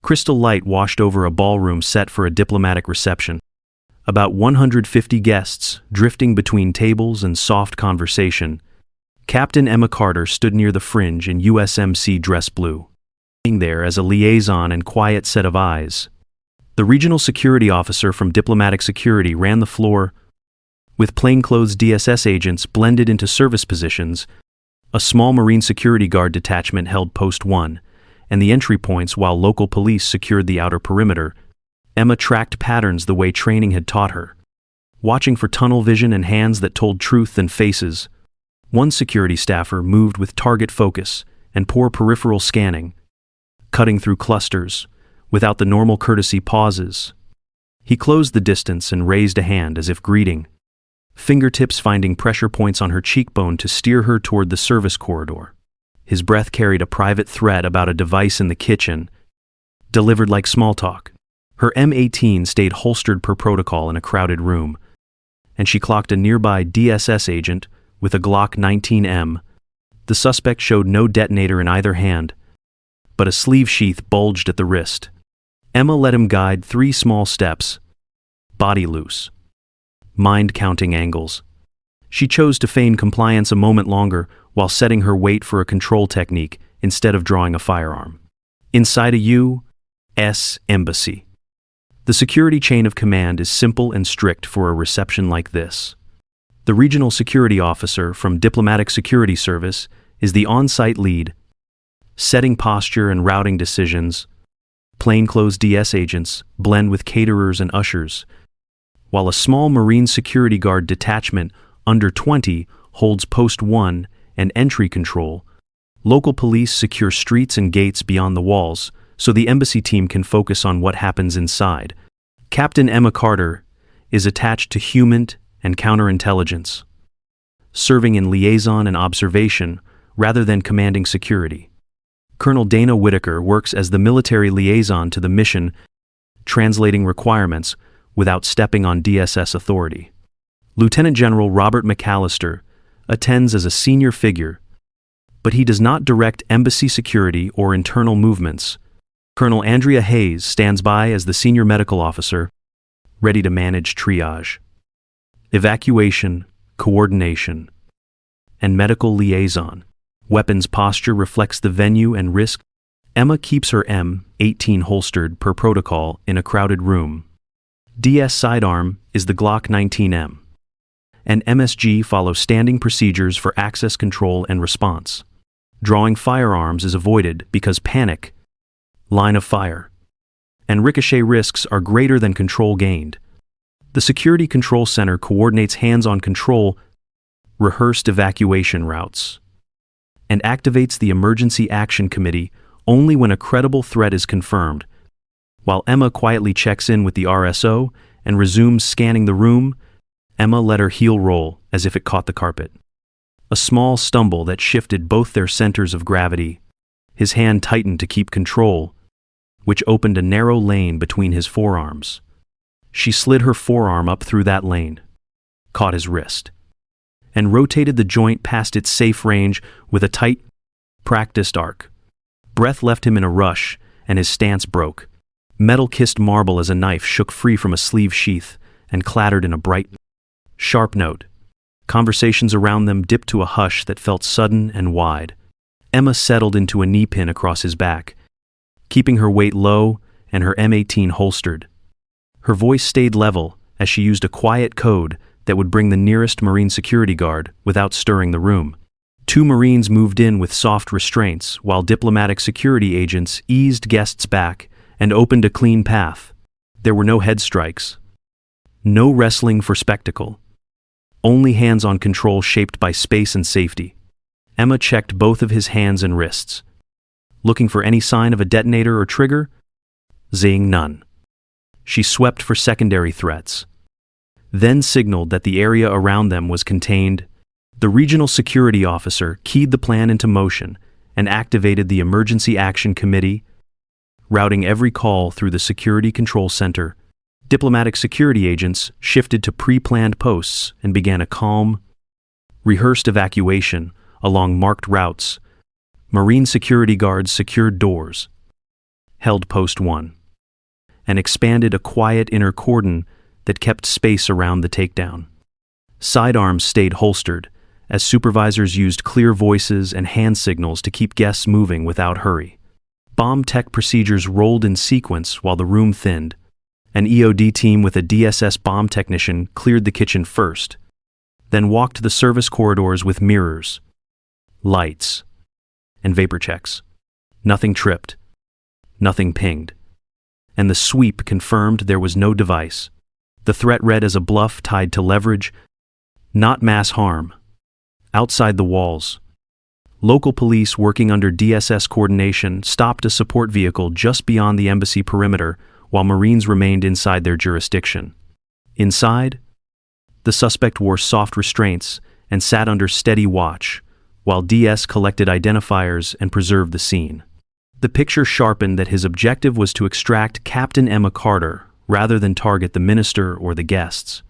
Crystal light washed over a ballroom set for a diplomatic reception. About 150 guests, drifting between tables and soft conversation. Captain Emma Carter stood near the fringe in USMC dress blue, being there as a liaison and quiet set of eyes. The regional security officer from Diplomatic Security ran the floor, with plainclothes DSS agents blended into service positions. A small Marine Security Guard detachment held Post 1, and the entry points while local police secured the outer perimeter. Emma tracked patterns the way training had taught her, watching for tunnel vision and hands that told truth than faces. One security staffer moved with target focus and poor peripheral scanning, cutting through clusters, without the normal courtesy pauses. He closed the distance and raised a hand as if greeting, fingertips finding pressure points on her cheekbone to steer her toward the service corridor. His breath carried a private threat about a device in the kitchen, delivered like small talk. Her M18 stayed holstered per protocol in a crowded room, and she clocked a nearby DSS agent with a Glock 19M. The suspect showed no detonator in either hand, but a sleeve sheath bulged at the wrist. Emma let him guide 3 small steps, body loose, mind counting angles. She chose to feign compliance a moment longer while setting her weight for a control technique instead of drawing a firearm. Inside a U.S. embassy. The security chain of command is simple and strict for a reception like this. The regional security officer from Diplomatic Security Service is the on-site lead, setting posture and routing decisions. Plainclothes DS agents blend with caterers and ushers, while a small Marine Security Guard detachment under 20 holds Post 1 and entry control. Local police secure streets and gates beyond the walls, so the embassy team can focus on what happens inside. Captain Emma Carter is attached to human and counterintelligence, serving in liaison and observation rather than commanding security. Colonel Dana Whitaker works as the military liaison to the mission, translating requirements without stepping on DSS authority. Lieutenant General Robert McAllister attends as a senior figure, but he does not direct embassy security or internal movements. Colonel Andrea Hayes stands by as the senior medical officer, ready to manage triage, evacuation, coordination, and medical liaison. Weapons posture reflects the venue and risk. Emma keeps her M18 holstered per protocol in a crowded room. DS sidearm is the Glock 19M, and MSG follows standing procedures for access control and response. Drawing firearms is avoided because panic, line of fire, and ricochet risks are greater than control gained. The Security Control Center coordinates hands-on control, rehearsed evacuation routes, and activates the Emergency Action Committee only when a credible threat is confirmed. While Emma quietly checks in with the RSO and resumes scanning the room, Emma let her heel roll as if it caught the carpet. A small stumble that shifted both their centers of gravity. His hand tightened to keep control, which opened a narrow lane between his forearms. She slid her forearm up through that lane, caught his wrist, and rotated the joint past its safe range with a tight, practiced arc. Breath left him in a rush, and his stance broke. Metal kissed marble as a knife shook free from a sleeve sheath and clattered in a bright, sharp note. Conversations around them dipped to a hush that felt sudden and wide. Emma settled into a knee pin across his back, keeping her weight low and her M18 holstered. Her voice stayed level as she used a quiet code that would bring the nearest Marine security guard without stirring the room. 2 Marines moved in with soft restraints while diplomatic security agents eased guests back and opened a clean path. There were no head strikes, no wrestling for spectacle, only hands-on control shaped by space and safety. Emma checked both of his hands and wrists, looking for any sign of a detonator or trigger. Zing, none. She swept for secondary threats, then signaled that the area around them was contained. The regional security officer keyed the plan into motion and activated the Emergency Action Committee, routing every call through the Security Control Center. Diplomatic security agents shifted to pre-planned posts and began a calm, rehearsed evacuation along marked routes. Marine security guards secured doors, held post 1, and expanded a quiet inner cordon that kept space around the takedown. Sidearms stayed holstered, as supervisors used clear voices and hand signals to keep guests moving without hurry. Bomb tech procedures rolled in sequence while the room thinned. An EOD team with a DSS bomb technician cleared the kitchen first, then walked the service corridors with mirrors, lights, and vapor checks. Nothing tripped, nothing pinged, and the sweep confirmed there was no device. The threat read as a bluff tied to leverage, not mass harm. Outside the walls, local police working under DSS coordination stopped a support vehicle just beyond the embassy perimeter while Marines remained inside their jurisdiction. Inside, the suspect wore soft restraints and sat under steady watch, while DS collected identifiers and preserved the scene. The picture sharpened that his objective was to extract Captain Emma Carter rather than target the minister or the guests.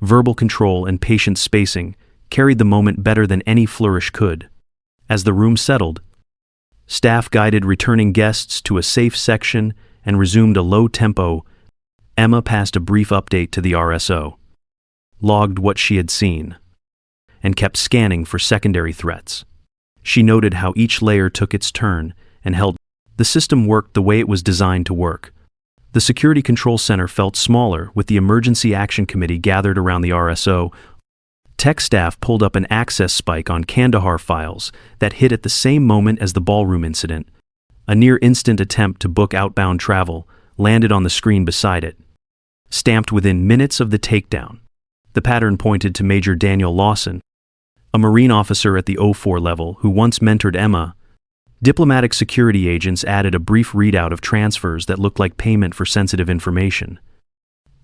Verbal control and patient spacing carried the moment better than any flourish could. As the room settled, staff guided returning guests to a safe section and resumed a low tempo. Emma passed a brief update to the RSO, logged what she had seen, and kept scanning for secondary threats. She noted how each layer took its turn and held. The system worked the way it was designed to work. The Security Control Center felt smaller, with the Emergency Action Committee gathered around the RSO. Tech staff pulled up an access spike on Kandahar files that hit at the same moment as the ballroom incident. A near-instant attempt to book outbound travel landed on the screen beside it, stamped within minutes of the takedown. The pattern pointed to Major Daniel Lawson, a Marine officer at the 04 level who once mentored Emma. Diplomatic security agents added a brief readout of transfers that looked like payment for sensitive information.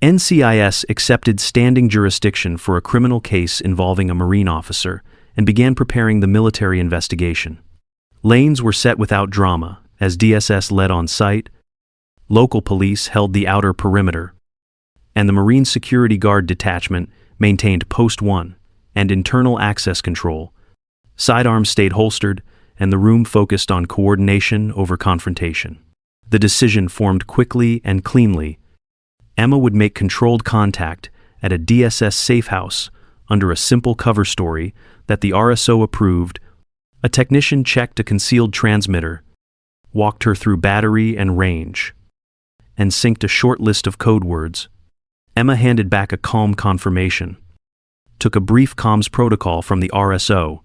NCIS accepted standing jurisdiction for a criminal case involving a Marine officer and began preparing the military investigation. Lanes were set without drama, as DSS led on site, local police held the outer perimeter, and the Marine Security Guard detachment maintained Post 1 and internal access control. Sidearms stayed holstered, and the room focused on coordination over confrontation. The decision formed quickly and cleanly. Emma would make controlled contact at a DSS safe house under a simple cover story that the RSO approved. A technician checked a concealed transmitter, walked her through battery and range, and synced a short list of code words. Emma handed back a calm confirmation, took a brief comms protocol from the RSO,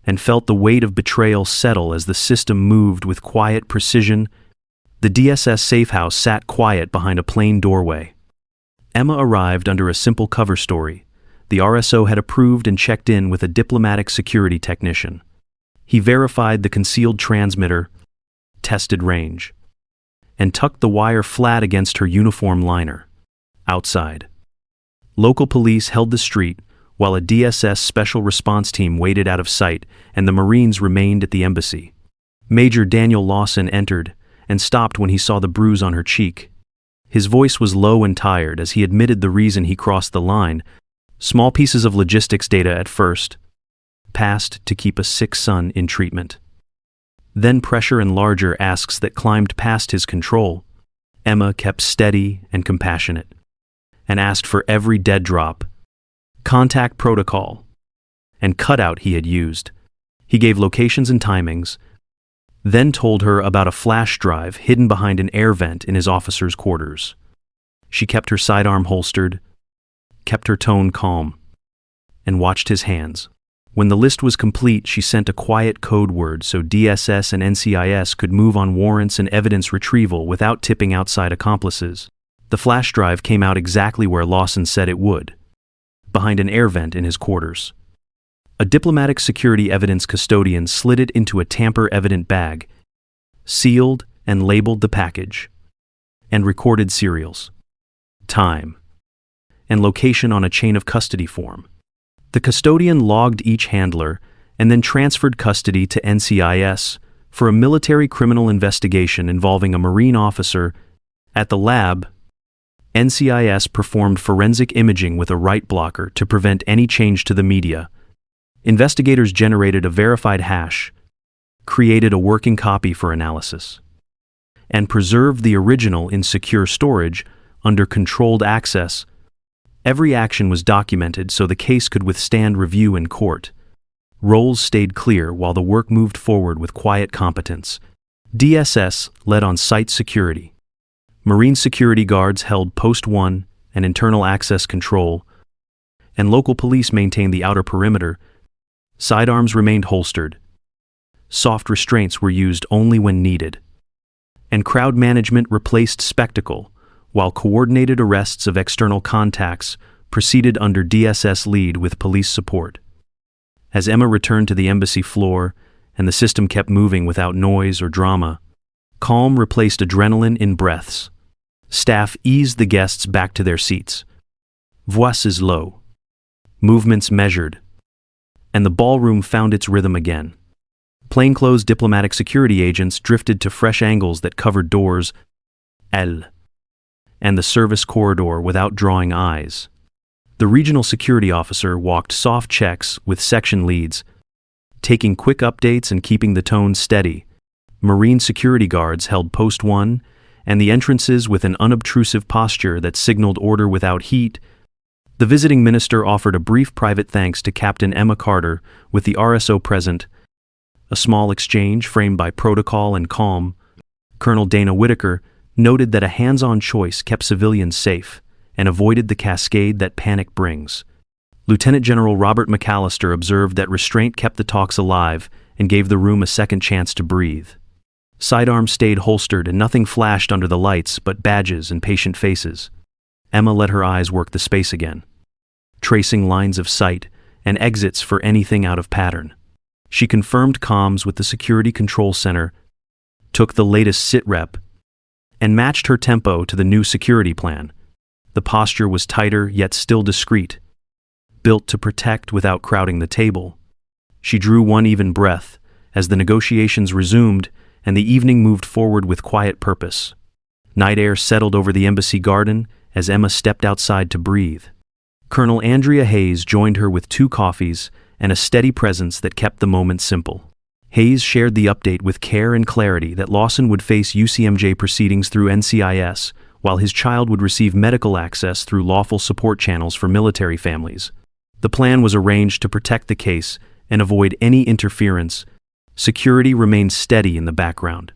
and felt the weight of betrayal settle as the system moved with quiet precision. The DSS safe house sat quiet behind a plain doorway. Emma arrived under a simple cover story. The RSO had approved and checked in with a diplomatic security technician. He verified the concealed transmitter, tested range, and tucked the wire flat against her uniform liner. Outside, local police held the street while a DSS special response team waited out of sight and the Marines remained at the embassy. Major Daniel Lawson entered and stopped when he saw the bruise on her cheek. His voice was low and tired as he admitted the reason he crossed the line. Small pieces of logistics data at first, passed to keep a sick son in treatment. Then pressure and larger asks that climbed past his control. Emma kept steady and compassionate, and asked for every dead drop, contact protocol, and cutout he had used. He gave locations and timings, then told her about a flash drive hidden behind an air vent in his officer's quarters. She kept her sidearm holstered, kept her tone calm, and watched his hands. When the list was complete, she sent a quiet code word so DSS and NCIS could move on warrants and evidence retrieval without tipping outside accomplices. The flash drive came out exactly where Lawson said it would, behind an air vent in his quarters. A diplomatic security evidence custodian slid it into a tamper-evident bag, sealed and labeled the package, and recorded serials, time, and location on a chain of custody form. The custodian logged each handler and then transferred custody to NCIS for a military criminal investigation involving a Marine officer. At the lab, NCIS performed forensic imaging with a right blocker to prevent any change to the media. Investigators generated a verified hash, created a working copy for analysis, and preserved the original in secure storage under controlled access. Every action was documented so the case could withstand review in court. Roles stayed clear while the work moved forward with quiet competence. DSS led on site security. Marine security guards held Post 1 and internal access control, and local police maintained the outer perimeter. Sidearms remained holstered. Soft restraints were used only when needed. And crowd management replaced spectacle, while coordinated arrests of external contacts proceeded under DSS lead with police support. As Emma returned to the embassy floor and the system kept moving without noise or drama, calm replaced adrenaline in breaths. Staff eased the guests back to their seats. Voices low. Movements measured. And the ballroom found its rhythm again. Plainclothes diplomatic security agents drifted to fresh angles that covered doors, and the service corridor without drawing eyes. The regional security officer walked soft checks with section leads, taking quick updates and keeping the tone steady. Marine security guards held Post 1 and the entrances with an unobtrusive posture that signaled order without heat. The visiting minister offered a brief private thanks to Captain Emma Carter with the RSO present, a small exchange framed by protocol and calm. Colonel Dana Whitaker noted that a hands-on choice kept civilians safe and avoided the cascade that panic brings. Lieutenant General Robert McAllister observed that restraint kept the talks alive and gave the room a second chance to breathe. Sidearms stayed holstered and nothing flashed under the lights but badges and patient faces. Emma let her eyes work the space again, tracing lines of sight and exits for anything out of pattern. She confirmed comms with the Security Control Center, took the latest sit-rep, and matched her tempo to the new security plan. The posture was tighter yet still discreet, built to protect without crowding the table. She drew one even breath as the negotiations resumed and the evening moved forward with quiet purpose. Night air settled over the embassy garden as Emma stepped outside to breathe. Colonel Andrea Hayes joined her with 2 coffees and a steady presence that kept the moment simple. Hayes shared the update with care and clarity that Lawson would face UCMJ proceedings through NCIS, while his child would receive medical access through lawful support channels for military families. The plan was arranged to protect the case and avoid any interference. Security remained steady in the background.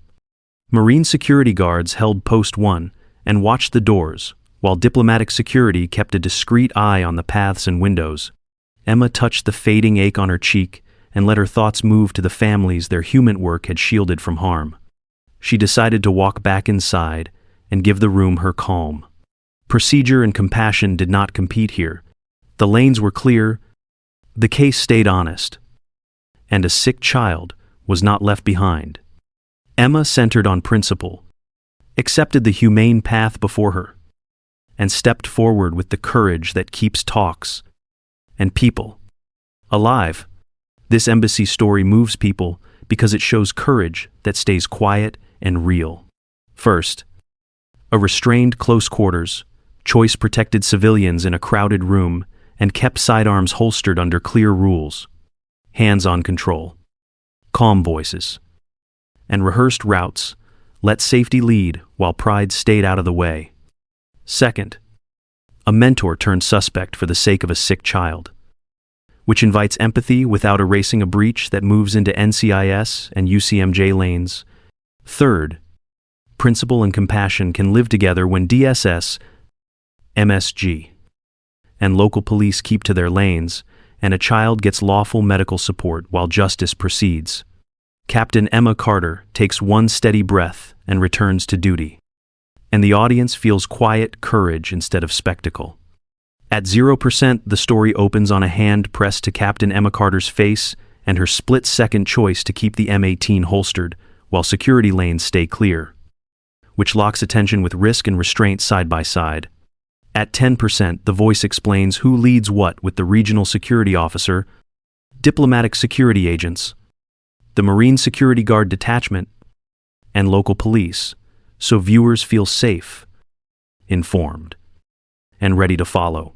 Marine security guards held Post 1 and watched the doors, while diplomatic security kept a discreet eye on the paths and windows. Emma touched the fading ache on her cheek and let her thoughts move to the families their human work had shielded from harm. She decided to walk back inside and give the room her calm. Procedure and compassion did not compete here. The lanes were clear, the case stayed honest, and a sick child was not left behind. Emma centered on principle, accepted the humane path before her, and stepped forward with the courage that keeps talks and people alive. This embassy story moves people because it shows courage that stays quiet and real. First, a restrained close quarters, choice-protected civilians in a crowded room and kept sidearms holstered under clear rules. Hands-on control, calm voices, and rehearsed routes let safety lead while pride stayed out of the way. Second, a mentor turned suspect for the sake of a sick child, which invites empathy without erasing a breach that moves into NCIS and UCMJ lanes. Third, principle and compassion can live together when DSS, MSG, and local police keep to their lanes, and a child gets lawful medical support while justice proceeds. Captain Emma Carter takes one steady breath and returns to duty, and the audience feels quiet courage instead of spectacle. At 0%, the story opens on a hand pressed to Captain Emma Carter's face and her split-second choice to keep the M18 holstered while security lanes stay clear, which locks attention with risk and restraint side by side. At 10%, the voice explains who leads what with the regional security officer, diplomatic security agents, the Marine Security Guard detachment, and local police, so viewers feel safe, informed, and ready to follow.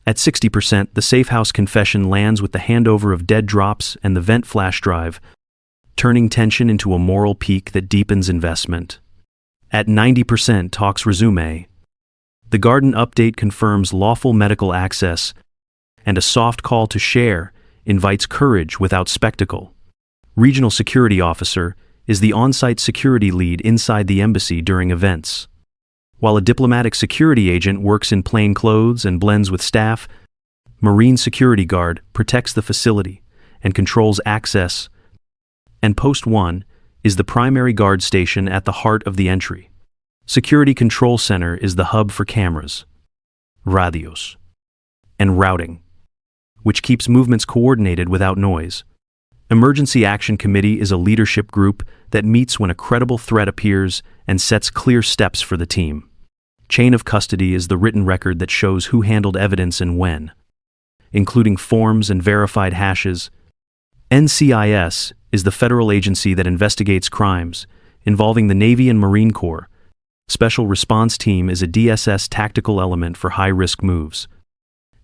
At 60%, the safe house confession lands with the handover of dead drops and the vent flash drive, turning tension into a moral peak that deepens investment. At 90% talks resume. The garden update confirms lawful medical access, and a soft call to share invites courage without spectacle. Regional security officer is the on-site security lead inside the embassy during events. While a diplomatic security agent works in plain clothes and blends with staff, Marine security guard protects the facility and controls access, and Post 1 is the primary guard station at the heart of the entry. Security Control Center is the hub for cameras, radios, and routing, which keeps movements coordinated without noise. Emergency Action Committee is a leadership group that meets when a credible threat appears and sets clear steps for the team. Chain of custody is the written record that shows who handled evidence and when, including forms and verified hashes. NCIS is the federal agency that investigates crimes involving the Navy and Marine Corps. Special Response Team is a DSS tactical element for high-risk moves.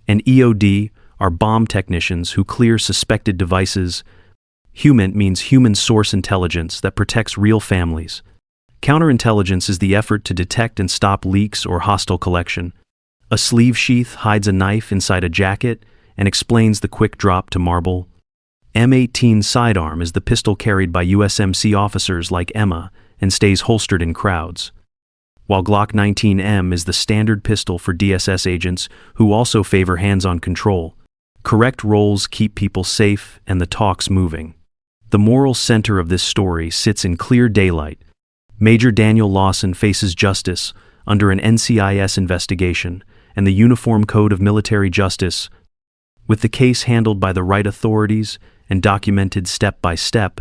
And EOD are bomb technicians who clear suspected devices. HUMINT means human source intelligence that protects real families. Counterintelligence is the effort to detect and stop leaks or hostile collection. A sleeve sheath hides a knife inside a jacket and explains the quick drop to marble. M18 sidearm is the pistol carried by USMC officers like Emma and stays holstered in crowds, while Glock 19M is the standard pistol for DSS agents who also favor hands-on control. Correct roles keep people safe and the talks moving. The moral center of this story sits in clear daylight. Major Daniel Lawson faces justice under an NCIS investigation and the Uniform Code of Military Justice. With the case handled by the right authorities and documented step by step,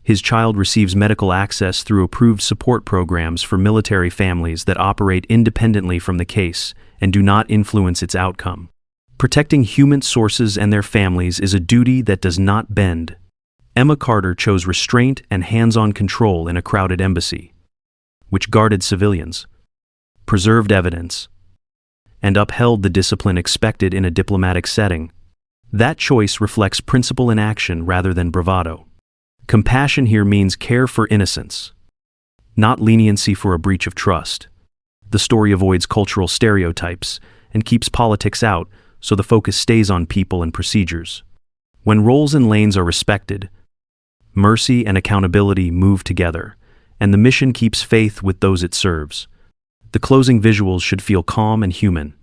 his child receives medical access through approved support programs for military families that operate independently from the case and do not influence its outcome. Protecting human sources and their families is a duty that does not bend. Emma Carter chose restraint and hands-on control in a crowded embassy, which guarded civilians, preserved evidence, and upheld the discipline expected in a diplomatic setting. That choice reflects principle in action rather than bravado. Compassion here means care for innocence, not leniency for a breach of trust. The story avoids cultural stereotypes and keeps politics out, so the focus stays on people and procedures. When roles and lanes are respected, mercy and accountability move together, and the mission keeps faith with those it serves. The closing visuals should feel calm and human.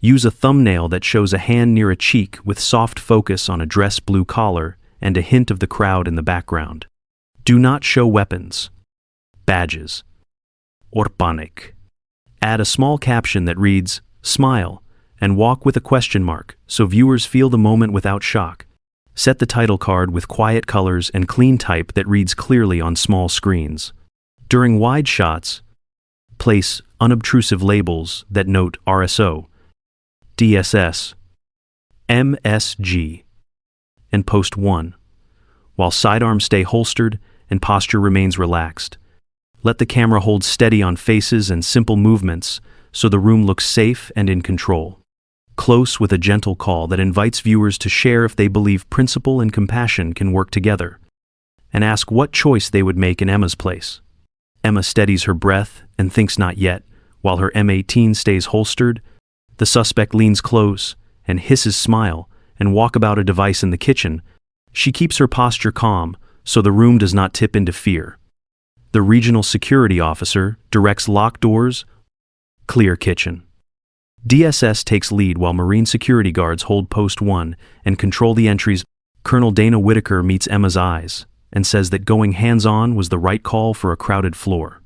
Use a thumbnail that shows a hand near a cheek with soft focus on a dress blue collar and a hint of the crowd in the background. Do not show weapons, badges, or panic. Add a small caption that reads, "Smile," and walk with a question mark so viewers feel the moment without shock. Set the title card with quiet colors and clean type that reads clearly on small screens. During wide shots, place unobtrusive labels that note RSO, DSS, MSG, and Post 1, while sidearms stay holstered and posture remains relaxed. Let the camera hold steady on faces and simple movements so the room looks safe and in control. Close with a gentle call that invites viewers to share if they believe principle and compassion can work together, and ask what choice they would make in Emma's place. Emma steadies her breath and thinks not yet, while her M18 stays holstered. The suspect leans close and hisses smile and walk about a device in the kitchen. She keeps her posture calm so the room does not tip into fear. The regional security officer directs locked doors, clear kitchen. DSS takes lead while Marine security guards hold Post 1 and control the entries. Colonel Dana Whitaker meets Emma's eyes and says that going hands-on was the right call for a crowded floor.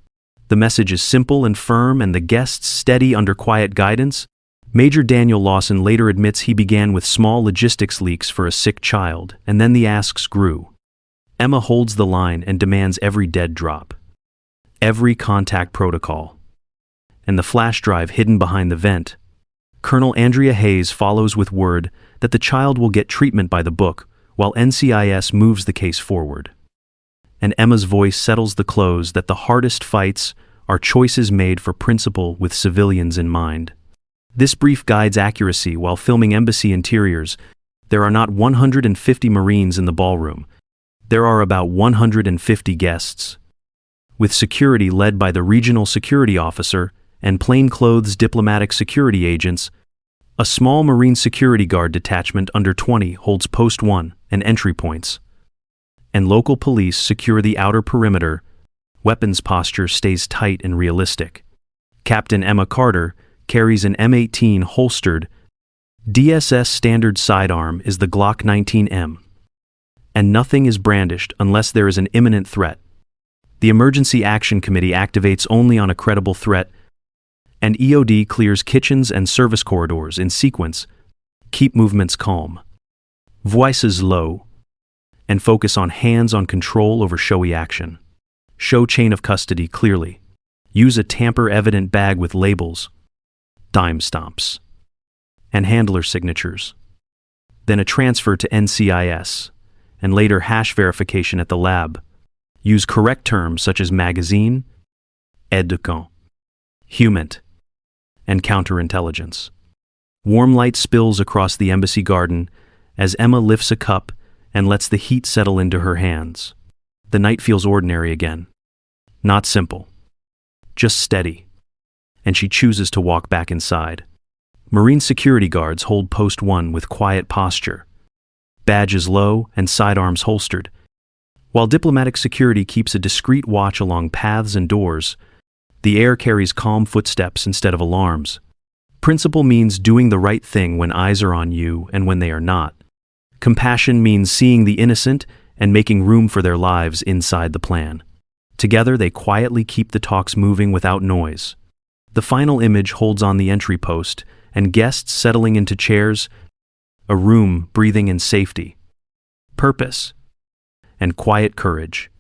The message is simple and firm, and the guests steady under quiet guidance. Major Daniel Lawson later admits he began with small logistics leaks for a sick child, and then the asks grew. Emma holds the line and demands every dead drop, every contact protocol, and the flash drive hidden behind the vent. Colonel Andrea Hayes follows with word that the child will get treatment by the book, while NCIS moves the case forward. And Emma's voice settles the close that the hardest fights are choices made for principle with civilians in mind. This brief guides accuracy while filming embassy interiors. There are not 150 Marines in the ballroom. There are about 150 guests. with security led by the regional security officer and plainclothes diplomatic security agents. A small Marine security guard detachment under 20 holds Post 1 and entry points, and local police secure the outer perimeter. Weapons posture stays tight and realistic. Captain Emma Carter carries an M18 holstered. DSS standard sidearm is the Glock 19M, and nothing is brandished unless there is an imminent threat. The Emergency Action Committee activates only on a credible threat, and EOD clears kitchens and service corridors in sequence. Keep movements calm, voices low, and focus on hands-on control over showy action. Show chain of custody clearly. Use a tamper-evident bag with labels, dime stamps, and handler signatures. Then a transfer to NCIS, and later hash verification at the lab. Use correct terms such as magazine, aide de camp, HUMINT, and counterintelligence. Warm light spills across the embassy garden as Emma lifts a cup and lets the heat settle into her hands. The night feels ordinary again. Not simple, just steady, and she chooses to walk back inside. Marine security guards hold Post 1 with quiet posture, badges low and sidearms holstered, while diplomatic security keeps a discreet watch along paths and doors. The air carries calm footsteps instead of alarms. Principle means doing the right thing when eyes are on you and when they are not. Compassion means seeing the innocent and making room for their lives inside the plan. Together, they quietly keep the talks moving without noise. The final image holds on the entry post, and guests settling into chairs, a room breathing in safety, purpose, and quiet courage.